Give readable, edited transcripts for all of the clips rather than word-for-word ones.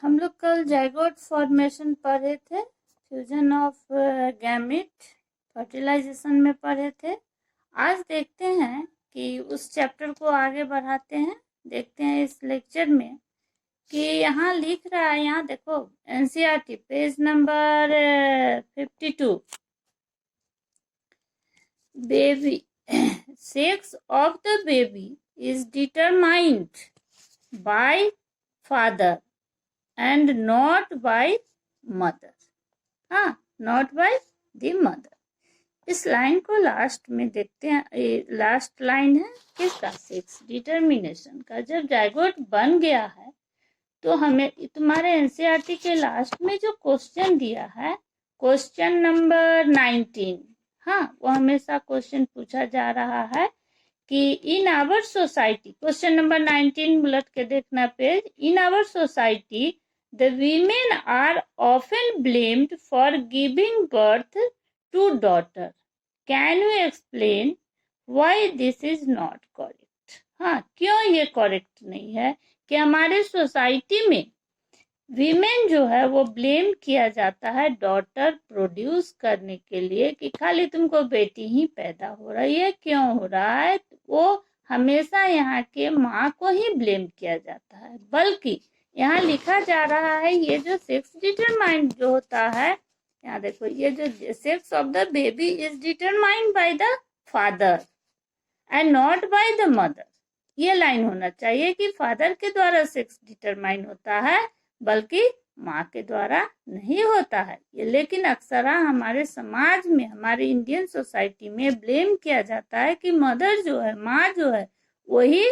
हम लोग कल जाइगोट फॉर्मेशन पढ़े थे, फ्यूजन ऑफ गैमेट, फर्टिलाइजेशन में पढ़े थे। आज देखते हैं कि उस चैप्टर को आगे बढ़ाते हैं। देखते हैं इस लेक्चर में कि यहाँ लिख रहा है, यहाँ देखो NCERT page number 52, baby sex of the baby is determined by father and not by mother. हाँ, not by the mother. इस लाइन को लास्ट में देखते हैं। लास्ट लाइन है किसका? सेक्स डिटर्मिनेशन का। जब जाइगोट बन गया है तो हमें तुम्हारे एनसीईआरटी के लास्ट में जो क्वेश्चन दिया है, क्वेश्चन नंबर 19, हाँ, वो हमेशा क्वेश्चन पूछा जा रहा है कि in our society, question number 19 उलट के देखना page, in our society the women are often blamed for giving birth to daughter. Can you explain why this is not correct? हाँ, क्यों ये करेक्ट नहीं है कि हमारे सोसाइटी में वीमेन जो है वो ब्लेम किया जाता है डॉटर प्रोड्यूस करने के लिए कि खाली तुमको बेटी ही पैदा हो रही है। क्यों हो रहा है? वो हमेशा यहाँ के माँ को ही ब्लेम किया जाता है, बल्कि यहाँ लिखा जा रहा है ये जो सेक्स डिटरमाइंड जो होता है, यहाँ देखो, ये जो sex of the baby is determined by the father and not by the mother. ये लाइन होना चाहिए कि फादर के द्वारा सेक्स डिटरमाइन होता है, बल्कि माँ के द्वारा नहीं होता है ये। लेकिन अक्सर हमारे समाज में, हमारी इंडियन सोसाइटी में ब्लेम किया जाता है कि मदर जो है, माँ जो है, वही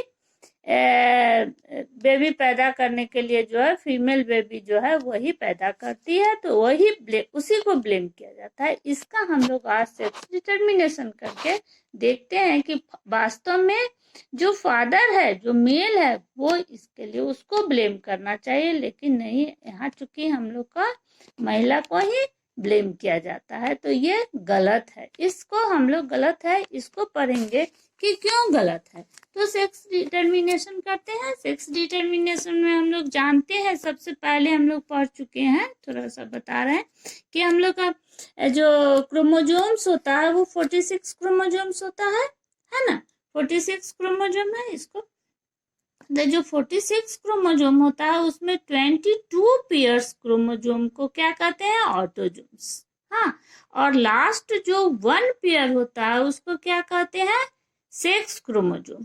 बेबी पैदा करने के लिए जो है, फीमेल बेबी जो है वही पैदा करती है, तो वही उसी को ब्लेम किया जाता है। इसका हम लोग आज सेक्स डिटर्मिनेशन करके देखते हैं कि वास्तव में जो फादर है, जो मेल है, वो इसके लिए उसको ब्लेम करना चाहिए, लेकिन नहीं, यहाँ चूंकि हम लोग का महिला को ही ब्लेम किया जाता है, तो ये गलत है। इसको हम लोग गलत है, इसको पढ़ेंगे कि क्यों गलत है। तो सेक्स डिटर्मिनेशन करते हैं। सेक्स डिटर्मिनेशन में हम लोग जानते हैं, सबसे पहले हम लोग पढ़ चुके हैं, थोड़ा सा बता रहे हैं कि हम लोग का जो क्रोमोजोम्स होता है वो 46 क्रोमोजोम्स होता है ना, 46 क्रोमोजोम है। इसको जो 46 क्रोमोजोम होता है उसमें 22 पेयर्स क्रोमोजोम को क्या कहते हैं? ऑटोजोम्स। हाँ, और लास्ट जो 1 पेयर होता है उसको क्या कहते हैं? Sex chromosome.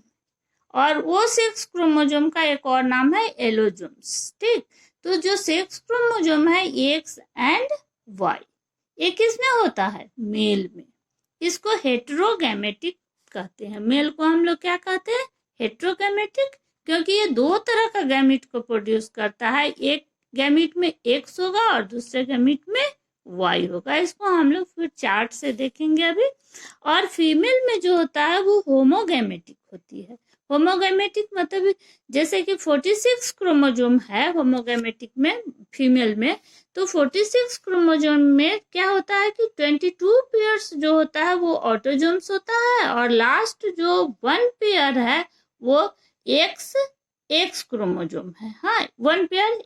और वो सेक्स क्रोमोजोम का एक और नाम है एलोजोम्स। ठीक, तो जो सेक्स क्रोमोजोम है एक्स एंड वाई, ये किसमें होता है? मेल में। इसको हेटेरोगैमेटिक कहते हैं। मेल को हम लोग क्या कहते हैं? हेटेरोगैमेटिक, क्योंकि ये दो तरह का गैमीट को प्रोड्यूस करता है। एक गैमीट में एक्स होगा और दूसरे गैमीट में वाई होगा। इसको हम लोग फिर चार्ट से देखेंगे अभी। और फीमेल में जो होता है वो होमोगैमेटिक होती है। होमोगैमेटिक मतलब जैसे कि 46 क्रोमोजोम है होमोगैमेटिक में, फीमेल में, तो 46 क्रोमोजोम में क्या होता है कि 22 पेयर्स जो होता है वो ऑटोजोम्स होता है, और लास्ट जो 1 पेयर है वो एक्स क्रोमोजोम है। हाँ, 1 पेयर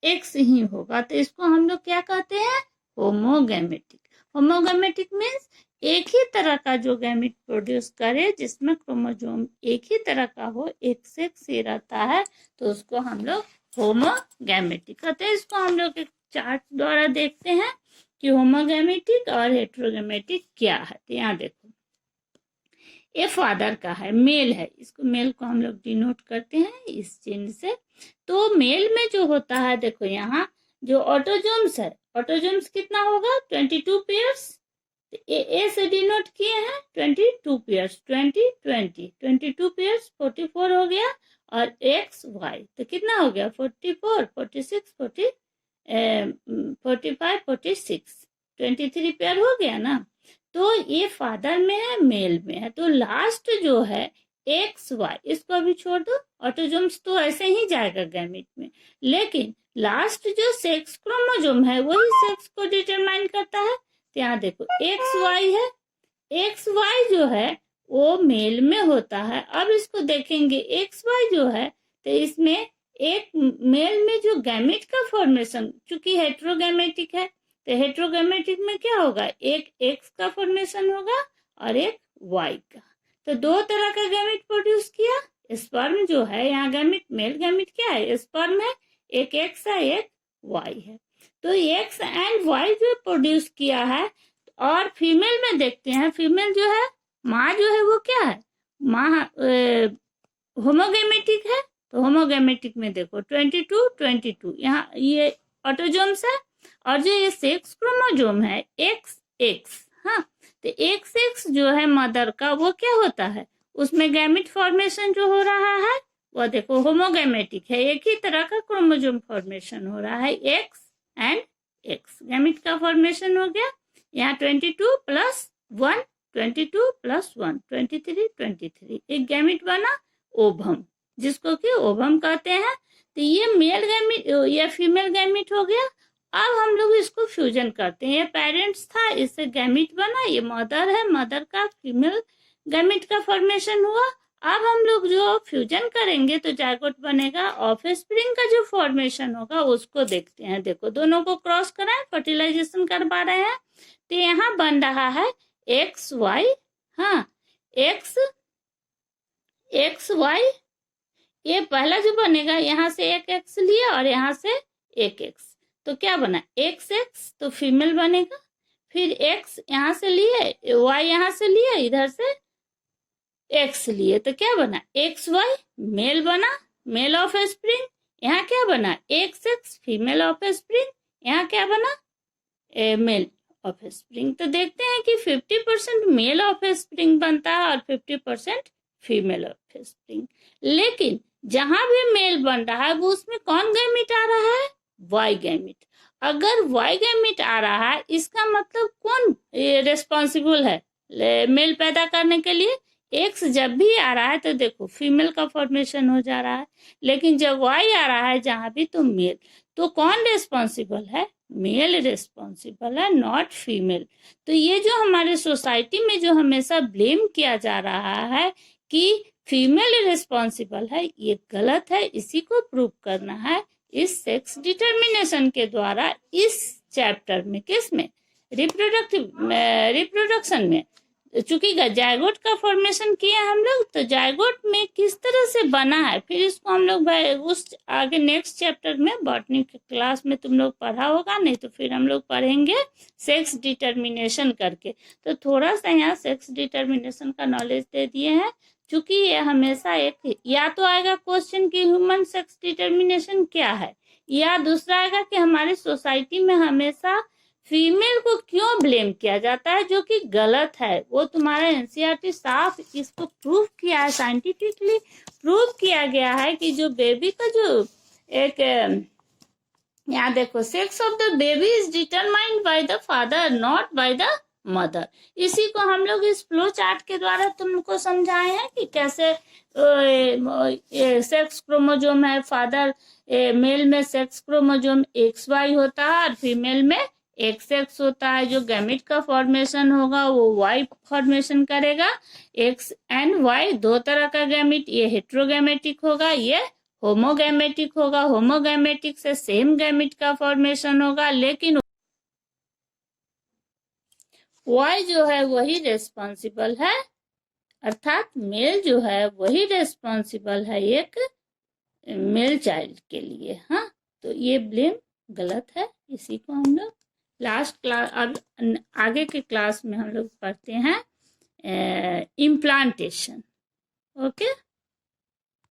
एक्स ही होगा, तो इसको हम लोग क्या कहते हैं? होमोगैमेटिक। होमोगैमेटिक मीन्स एक ही तरह का जो गैमीट प्रोड्यूस करे, जिसमें क्रोमोजोम एक ही तरह का हो, एक्स ही रहता है, तो उसको हम लोग होमोगैमेटिक कहते हैं। इसको हम लोग एक चार्ट द्वारा देखते हैं कि होमोगैमेटिक और हेटेरोगैमेटिक क्या है। तो यहाँ देखो, ये फादर का है, मेल है, इसको मेल को हम लोग डिनोट करते हैं इस चिन्ह से। तो मेल में जो होता है, देखो यहाँ जो ऑटोजोम्स है, ऑटोजोम्स कितना होगा? 22 पेयर्स। ए से डिनोट किए हैं 22 पेयर्स, 22 पेयर्स 44 हो गया, और एक्स वाई तो कितना हो गया? 44, 46, 45, 46, 23 पेयर हो गया ना। तो ये फादर में है, मेल में है। तो लास्ट जो है एक्स वाई, इसको अभी छोड़ दो, ऑटोजोम्स तो ऐसे ही जाएगा गैमीट में, लेकिन लास्ट जो सेक्स क्रोमोजोम है वही सेक्स को डिटरमाइन करता है। तो यहाँ देखो एक्स वाई है, एक्स वाई जो है वो मेल में होता है। अब इसको देखेंगे एक्स वाई जो है, तो इसमें एक मेल में जो गैमेट का फॉर्मेशन, चूंकि हेट्रोगैमेटिक है, तो हेट्रोगैमेटिक में क्या होगा, एक एक्स का फॉर्मेशन होगा और एक वाई का। तो दो तरह का गैमेट प्रोड्यूस किया। स्पर्म जो है, यहाँ गैमेट, मेल गैमेट क्या है, स्पर्म है, एक एक्स है एक वाई है। तो एक्स एंड वाई जो प्रोड्यूस किया है। और फीमेल में देखते हैं, फीमेल जो है, माँ जो है वो क्या है, माँ होमोगैमेटिक है। तो होमोगैमेटिक में देखो 22 यहाँ ये ऑटोजोम्स है, और जो ये सेक्स क्रोमोजोम है एक्स एक्स, हाँ, तो एक्स एक्स जो है मदर का, वो क्या होता है, उसमें गैमेट फॉर्मेशन जो हो रहा है वो देखो होमोगैमेटिक है, एक ही तरह का क्रोमोजोम फॉर्मेशन हो रहा है, एक्स एंड एक्स गैमेट का फॉर्मेशन हो गया। यहाँ 22 + 1, 22 + 1 23 एक गैमेट बना, ओवम, जिसको कि ओवम कहते हैं। तो ये मेल गैमेट या फीमेल गैमेट हो गया। अब हम लोग इसको फ्यूजन करते हैं, ये पेरेंट्स था, इससे गैमेट बना, ये मदर है, मदर का फीमेल गैमेट का फॉर्मेशन हुआ। अब हम लोग जो फ्यूजन करेंगे तो जायगोट बनेगा, ऑफस्प्रिंग का जो फॉर्मेशन होगा उसको देखते हैं। देखो दोनों को क्रॉस कराएं, फर्टिलाइजेशन करवा रहे हैं, तो यहाँ बन रहा है एक्स वाई, हाँ, एक्स एक्स वाई, ये पहला जो बनेगा, यहाँ से एक एक्स लिया और यहाँ से एक एक्स, तो क्या बना, एक्स एक्स, तो फीमेल बनेगा। फिर एक्स यहाँ से लिए, वाई यहाँ से लिए, इधर से एक्स लिए, तो क्या बना, एक्स वाई मेल बना, मेल ऑफ स्प्रिंग। यहाँ क्या बना, x x female of spring, यहाँ क्या बना, मेल ऑफ स्प्रिंग। तो देखते हैं कि 50% मेल ऑफ स्प्रिंग बनता है और 50% फीमेल ऑफ स्प्रिंग। लेकिन जहां भी मेल बन रहा है वो उसमें कौन गैमेट आ रहा है, वाई गैमेट। अगर वाई गैमेट आ रहा है, इसका मतलब कौन रिस्पॉन्सिबल है मेल पैदा करने के लिए, एक्स जब भी आ रहा है तो देखो फीमेल का फॉर्मेशन हो जा रहा है, लेकिन जब वाई आ रहा है जहां भी तो मेल, तो कौन रिस्पॉन्सिबल है, मेल रिस्पॉन्सिबल है, नॉट फीमेल। तो ये जो हमारे सोसाइटी में जो हमेशा ब्लेम किया जा रहा है कि फीमेल रिस्पॉन्सिबल है, ये गलत है। इसी को प्रूव करना है इस सेक्स डिटर्मिनेशन के द्वारा, इस चैप्टर में, किसमें, रिप्रोडक्शन में। चूंकि जायगोट का फॉर्मेशन किया हम लोग, तो जायगोट में किस तरह से बना है, फिर इसको हम लोग उस आगे नेक्स्ट चैप्टर में बॉटनी के क्लास में तुम लोग पढ़ा होगा, नहीं तो फिर हम लोग पढ़ेंगे सेक्स डिटर्मिनेशन करके। तो थोड़ा सा यहाँ सेक्स डिटर्मिनेशन का नॉलेज दे दिए हैं, चूंकि ये हमेशा एक, या तो आएगा क्वेश्चन कि ह्यूमन सेक्स डिटर्मिनेशन क्या है, या दूसरा आएगा कि हमारी सोसाइटी में हमेशा फीमेल को क्यों ब्लेम किया जाता है, जो कि गलत है। वो तुम्हारा एनसीईआरटी साफ इसको प्रूव किया है, साइंटिफिकली प्रूव किया गया है कि जो बेबी का जो एक, यहाँ देखो, sex of the baby is determined by the father not by the mother. इसी को हम लोग इस फ्लो चार्ट के द्वारा तुमको समझाए हैं कि कैसे सेक्स क्रोमोजोम है, फादर मेल में सेक्स क्रोमोजोम XY होता है और फीमेल में XX होता है। जो गैमेट का फॉर्मेशन होगा वो Y फॉर्मेशन करेगा। X एंड Y दो तरह का गैमेट, ये हेट्रोगैमेटिक होगा, ये होमोगैमेटिक होगा। होमोगैमेटिक से सेम गैमेट का फॉर्मेशन होगा, लेकिन Y जो है वही रेस्पॉन्सिबल है, अर्थात मेल जो है वही रेस्पॉन्सिबल है एक मेल चाइल्ड के लिए। हाँ, तो ये ब्लेम गलत है। इसी को हम लोग लास्ट क्लास, अब आगे के क्लास में हम लोग पढ़ते हैं इम्प्लांटेशन। ओके।